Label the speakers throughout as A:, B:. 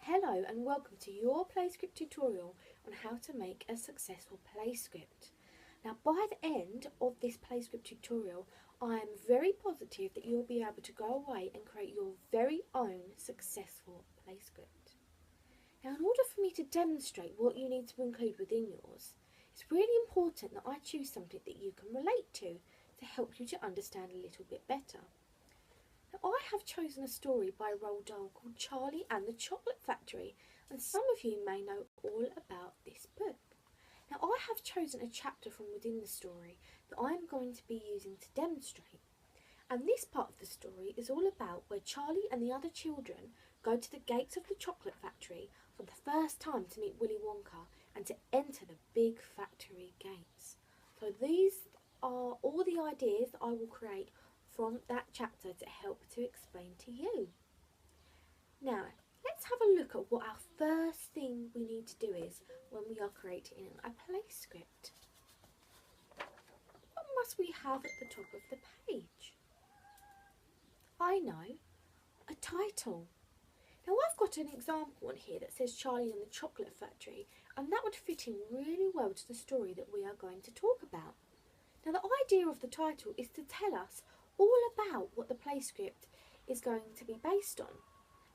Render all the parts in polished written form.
A: Hello and welcome to your PlayScript tutorial on how to make a successful PlayScript. Now by the end of this PlayScript tutorial I am very positive that you'll be able to go away and create your very own successful PlayScript. Now in order for me to demonstrate what you need to include within yours, it's really important that I choose something that you can relate to help you to understand a little bit better. Now, I have chosen a story by Roald Dahl called Charlie and the Chocolate Factory, and some of you may know all about this book. Now, I have chosen a chapter from within the story that I am going to be using to demonstrate. And this part of the story is all about where Charlie and the other children go to the gates of the chocolate factory for the first time to meet Willy Wonka and to enter the big factory gates. So these are all the ideas that I will create from that chapter to help to explain to you. Now, let's have a look at what our first thing we need to do is when we are creating a PlayScript. What must we have at the top of the page? I know, a title. Now I've got an example on here that says Charlie and the Chocolate Factory, and that would fit in really well to the story that we are going to talk about. Now the idea of the title is to tell us all about what the PlayScript is going to be based on.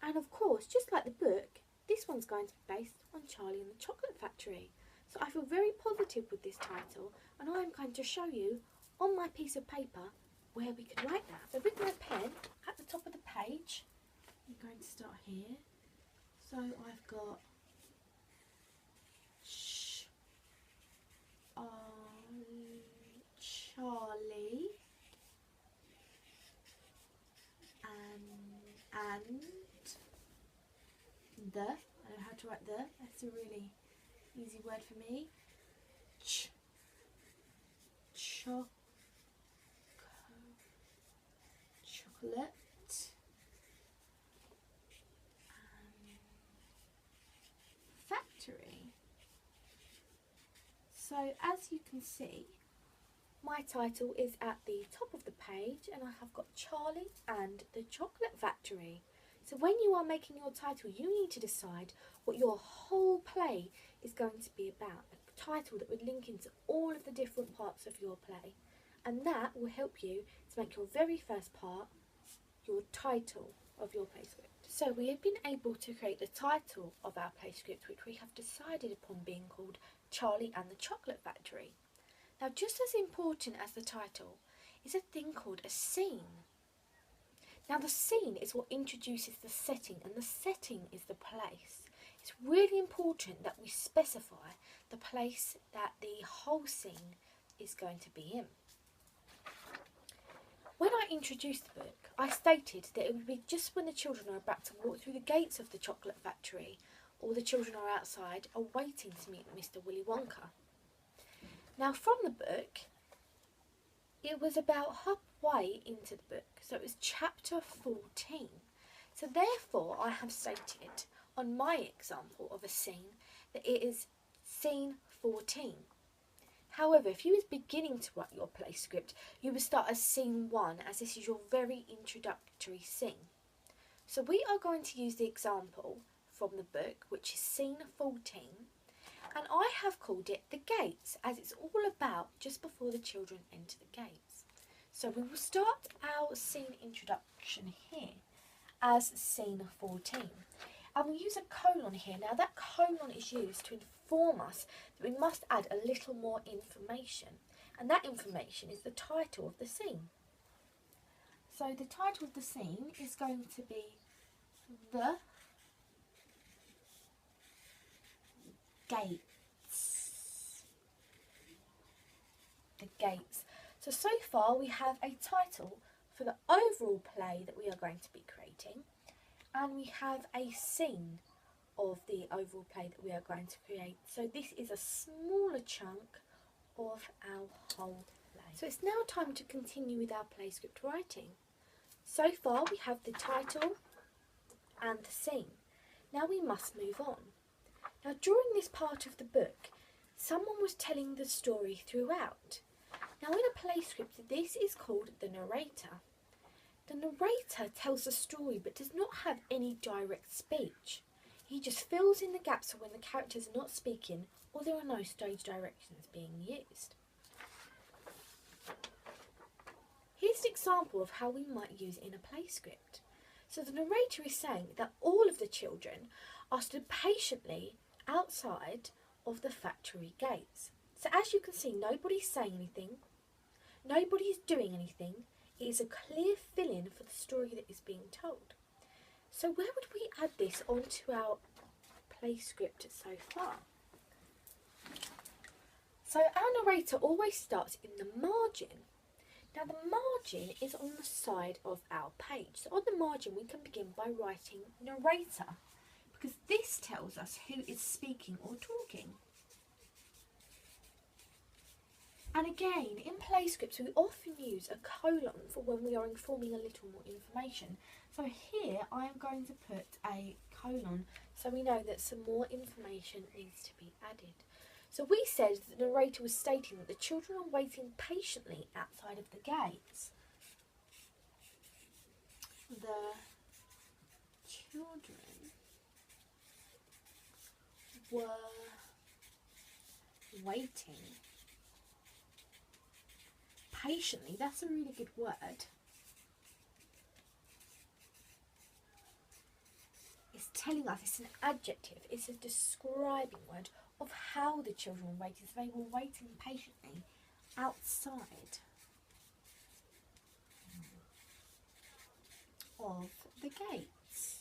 A: And of course, just like the book, this one's going to be based on Charlie and the Chocolate Factory. So I feel very positive with this title, and I'm going to show you on my piece of paper where we could write that. So with my pen, at the top of the page, I'm going to start here. So I've got Charlie and the, I don't know how to write the, that's a really easy word for me. Chocolate factory. So as you can see, my title is at the top of the page and I have got Charlie and the Chocolate Factory. So when you are making your title, you need to decide what your whole play is going to be about. A title that would link into all of the different parts of your play. And that will help you to make your very first part your title of your PlayScript. So we have been able to create the title of our PlayScript, which we have decided upon being called Charlie and the Chocolate Factory. Now just as important as the title is a thing called a scene. Now the scene is what introduces the setting, and the setting is the place. It's really important that we specify the place that the whole scene is going to be in. When I introduced the book, I stated that it would be just when the children are about to walk through the gates of the chocolate factory, or the children are outside awaiting to meet Mr. Willy Wonka. Now from the book, it was about halfway into the book, so it was chapter 14. So therefore I have stated on my example of a scene that it is scene 14. However, if you was beginning to write your PlayScript, you would start as scene 1, as this is your very introductory scene. So we are going to use the example from the book, which is scene 14. And I have called it the gates, as it's all about just before the children enter the gates. So we will start our scene introduction here as scene 14. And we use a colon here. Now that colon is used to inform us that we must add a little more information. And that information is the title of the scene. So the title of the scene is going to be The Gates. The Gates. So far we have a title for the overall play that we are going to be creating, and we have a scene of the overall play that we are going to create. So this is a smaller chunk of our whole play. So it's now time to continue with our PlayScript writing. So far we have the title and the scene. Now we must move on. Now during this part of the book, someone was telling the story throughout. Now in a PlayScript, this is called the narrator. The narrator tells the story but does not have any direct speech. He just fills in the gaps when the characters are not speaking or there are no stage directions being used. Here's an example of how we might use it in a play script. So the narrator is saying that all of the children are stood patiently outside of the factory gates. So as you can see, nobody's saying anything, nobody's doing anything. It is a clear fill-in for the story that is being told. So where would we add this onto our play script so far? So our narrator always starts in the margin. Now the margin is on the side of our page. So on the margin we can begin by writing narrator, because this tells us who is speaking or talking. And again, in play scripts we often use a colon for when we are informing a little more information. So here I am going to put a colon so we know that some more information needs to be added. So we said that the narrator was stating that the children are waiting patiently outside of the gates. The children were waiting patiently. That's a really good word. It's telling us, it's an adjective, it's a describing word of how the children were waiting. So they were waiting patiently outside of the gates.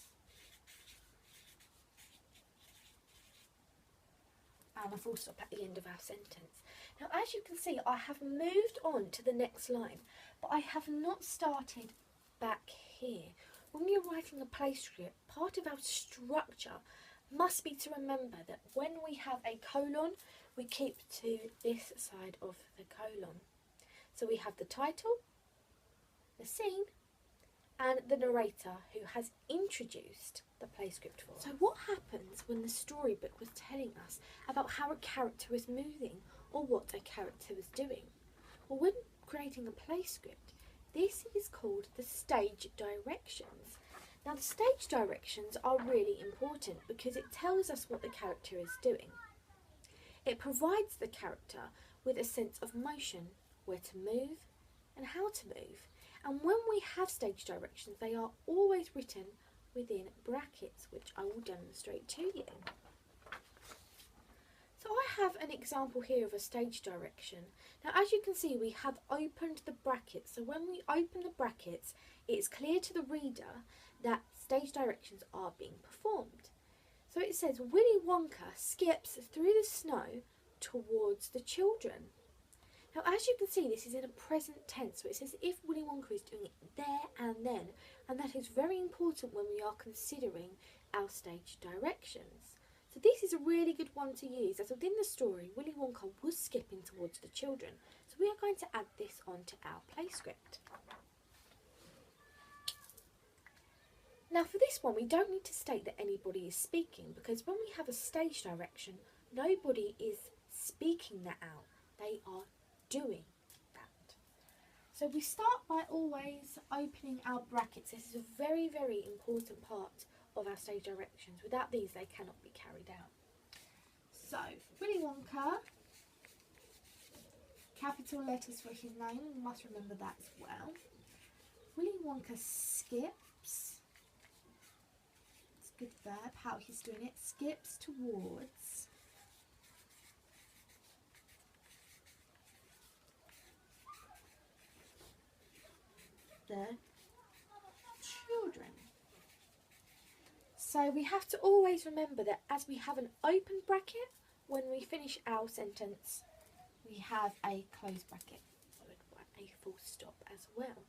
A: And a full stop at the end of our sentence. Now as you can see, I have moved on to the next line, but I have not started back here. When you're writing a play script, part of our structure must be to remember that when we have a colon, we keep to this side of the colon. So we have the title, the scene, and the narrator who has introduced the play script for us. So what happens when the storybook was telling us about how a character was moving or what a character was doing? Well, when creating a play script, this is called the stage directions. Now the stage directions are really important because it tells us what the character is doing. It provides the character with a sense of motion, where to move and how to move. And when we have stage directions, they are always written within brackets, which I will demonstrate to you. So I have an example here of a stage direction. Now as you can see, we have opened the brackets. So when we open the brackets, it's clear to the reader that stage directions are being performed. So it says Willy Wonka skips through the snow towards the children. Now as you can see, this is in a present tense, so it says if Willy Wonka is doing it there and then, and that is very important when we are considering our stage directions. So this is a really good one to use, as within the story Willy Wonka was skipping towards the children. So we are going to add this onto our play script. Now for this one, we don't need to state that anybody is speaking, because when we have a stage direction, nobody is speaking that out, they are doing that. So we start by always opening our brackets. This is a very, very important part of our stage directions. Without these, they cannot be carried out. So, Willy Wonka, capital letters for his name, we must remember that as well. Willy Wonka skips, it's a good verb, how he's doing it, skips towards the children. So we have to always remember that as we have an open bracket, when we finish our sentence, we have a closed bracket, a full stop as well.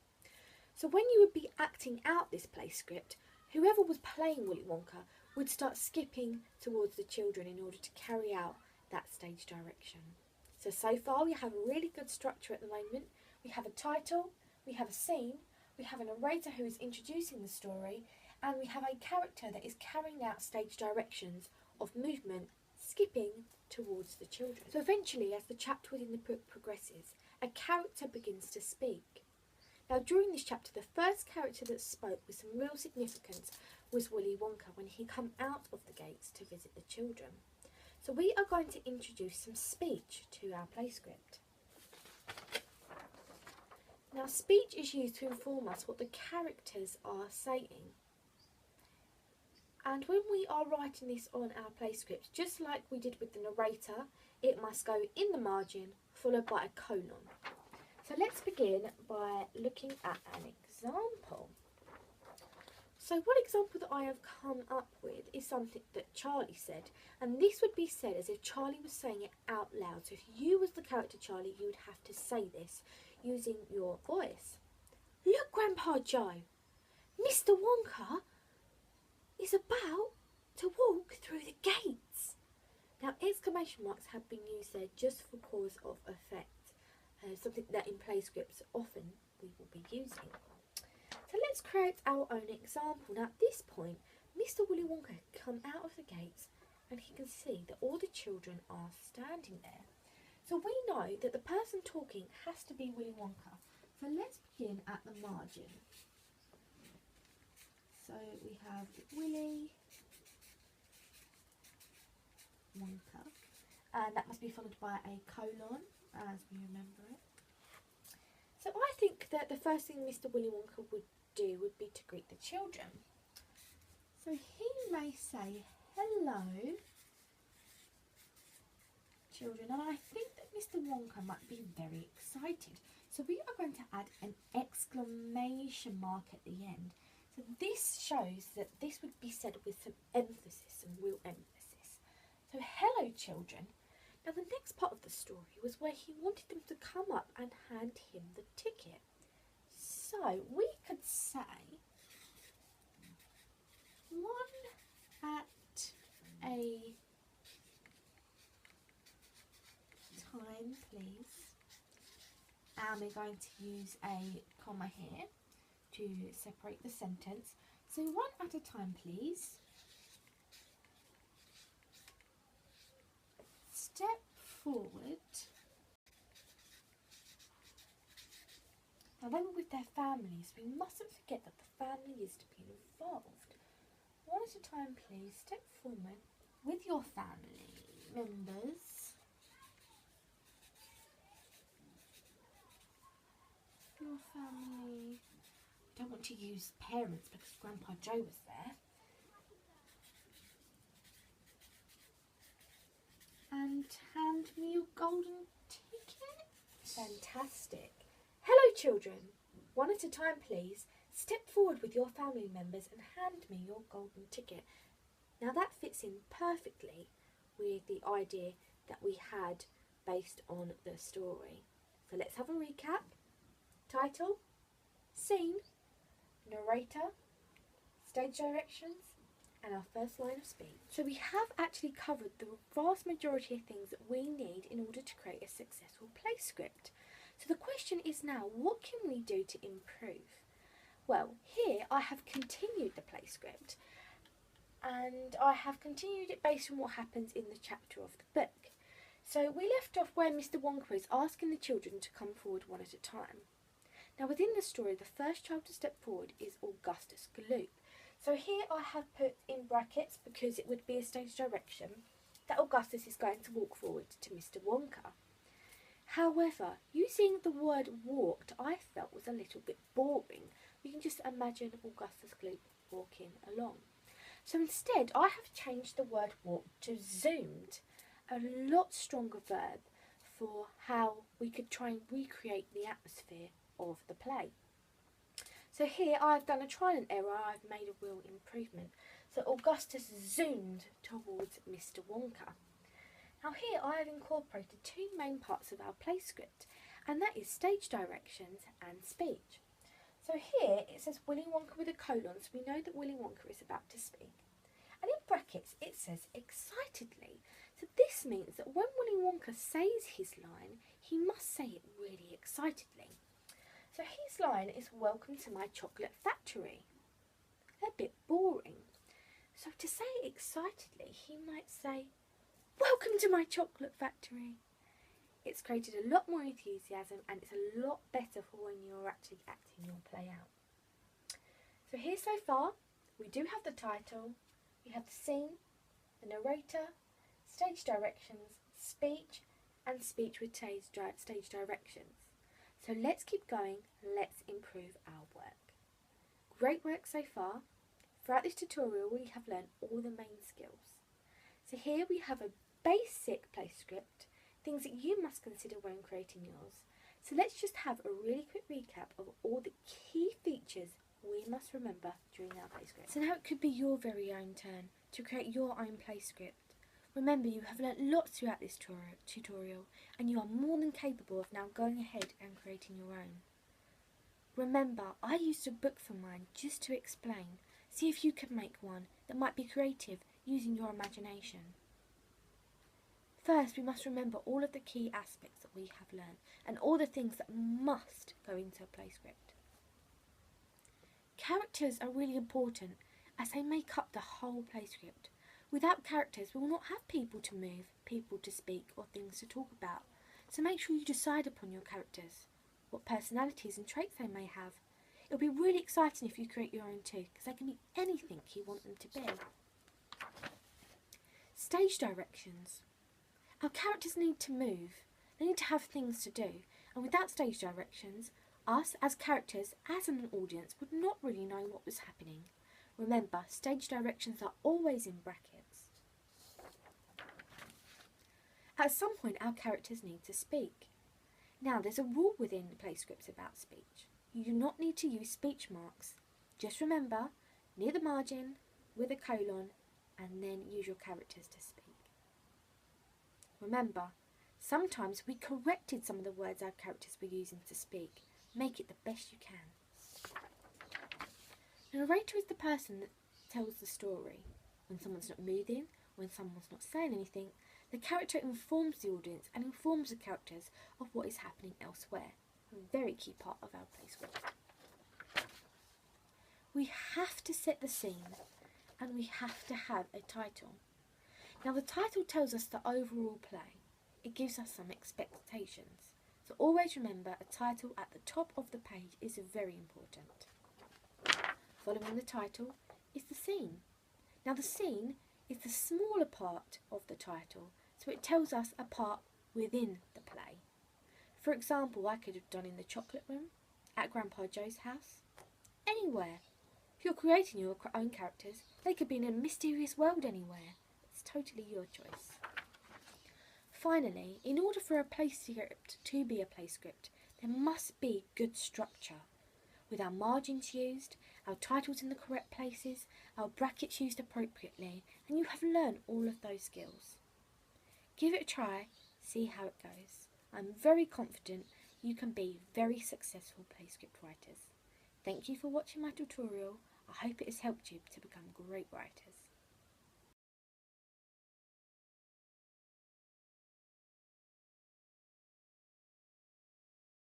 A: So when you would be acting out this play script, whoever was playing Willy Wonka would start skipping towards the children in order to carry out that stage direction. So far we have a really good structure at the moment. We have a title, we have a scene, we have a narrator who is introducing the story, and we have a character that is carrying out stage directions of movement, skipping towards the children. So eventually, as the chapter within the book progresses, a character begins to speak. Now during this chapter, the first character that spoke with some real significance was Willy Wonka when he come out of the gates to visit the children. So we are going to introduce some speech to our play script. Now, speech is used to inform us what the characters are saying. And when we are writing this on our play script, just like we did with the narrator, it must go in the margin, followed by a colon. So let's begin by looking at an example. So one example that I have come up with is something that Charlie said, and this would be said as if Charlie was saying it out loud. So if you was the character Charlie, you would have to say this using your voice. Look, Grandpa Joe, Mr. Wonka is about to walk through the gates. Now, exclamation marks have been used there just for cause of effect, something that in play scripts often we will be using. So let's create our own example. Now, at this point, Mr. Willy Wonka can come out of the gates and he can see that all the children are standing there. So we know that the person talking has to be Willy Wonka. So let's begin at the margin. So we have Willy Wonka, and that must be followed by a colon, as we remember it. So I think that the first thing Mr. Willy Wonka would do would be to greet the children. So he may say, hello, children, and I think that Mr. Wonka might be very excited. So we are going to add an exclamation mark at the end. So this shows that this would be said with some emphasis, some real emphasis. So hello, children. Now the next part of the story was where he wanted them to come up and hand him the ticket. So we could say, one at a time, please. And we're going to use a comma here to separate the sentence. So one at a time, please. Step forward. Now they were with their families. We mustn't forget that the family is to be involved. One at a time, please. Step forward with your family members. Your family. Don't want to use parents because Grandpa Joe was there. And hand me your golden ticket. Fantastic. Hello, children. One at a time, please. Step forward with your family members and hand me your golden ticket. Now that fits in perfectly with the idea that we had based on the story. So let's have a recap. Title, scene, narrator, stage directions, and our first line of speech. So we have actually covered the vast majority of things that we need in order to create a successful play script. So the question is now, what can we do to improve? Well, here I have continued the play script, and I have continued it based on what happens in the chapter of the book. So we left off where Mr. Wonka is asking the children to come forward one at a time. Now within the story, the first child to step forward is Augustus Gloop. So here I have put in brackets, because it would be a stage direction, that Augustus is going to walk forward to Mr. Wonka. However, using the word walked I felt was a little bit boring. You can just imagine Augustus Gloop walking along. So instead I have changed the word walk to zoomed, a lot stronger verb for how we could try and recreate the atmosphere of the play. So here I've done a trial and error, I've made a real improvement. So Augustus zoomed towards Mr. Wonka. Now here I have incorporated two main parts of our play script, and that is stage directions and speech. So here it says Willy Wonka with a colon, so we know that Willy Wonka is about to speak. And in brackets it says excitedly. So this means that when Willy Wonka says his line, he must say it really excitedly. So his line is welcome to my chocolate factory. A bit boring. So to say it excitedly, he might say, welcome to my chocolate factory. It's created a lot more enthusiasm, and it's a lot better for when you're actually acting your play out. So here so far, we do have the title, we have the scene, the narrator, stage directions, speech, and speech with stage directions. So let's keep going, let's improve our work. Great work so far. Throughout this tutorial we have learned all the main skills. So here we have a basic play script, things that you must consider when creating yours. So let's just have a really quick recap of all the key features we must remember during our play script. So now it could be your very own turn to create your own play script. Remember, you have learnt lots throughout this tutorial and you are more than capable of now going ahead and creating your own. Remember, I used a book for mine just to explain. See if you can make one that might be creative using your imagination. First, we must remember all of the key aspects that we have learned and all the things that must go into a play script. Characters are really important as they make up the whole play script. Without characters, we will not have people to move, people to speak, or things to talk about. So make sure you decide upon your characters, what personalities and traits they may have. It'll be really exciting if you create your own too, because they can be anything you want them to be. Stage directions. Our characters need to move, they need to have things to do, and without stage directions, us as characters, as an audience, would not really know what was happening. Remember, stage directions are always in brackets. At some point our characters need to speak. Now there's a rule within the play scripts about speech. You do not need to use speech marks. Just remember, near the margin, with a colon, and then use your characters to speak. Remember, sometimes we corrected some of the words our characters were using to speak. Make it the best you can. The narrator is the person that tells the story. When someone's not moving, when someone's not saying anything, the character informs the audience and informs the characters of what is happening elsewhere. A very key part of our play script. We have to set the scene and we have to have a title. Now the title tells us the overall play. It gives us some expectations. So always remember a title at the top of the page is very important. Following the title is the scene. Now the scene is the smaller part of the title, so it tells us a part within the play. For example, I could have done in the chocolate room, at Grandpa Joe's house, anywhere. If you're creating your own characters, they could be in a mysterious world anywhere. It's totally your choice. Finally, in order for a play script to be a play script, there must be good structure, with our margins used, our titles in the correct places, our brackets used appropriately, and you have learned all of those skills. Give it a try, see how it goes. I'm very confident you can be very successful play script writers. Thank you for watching my tutorial. I hope it has helped you to become great writers.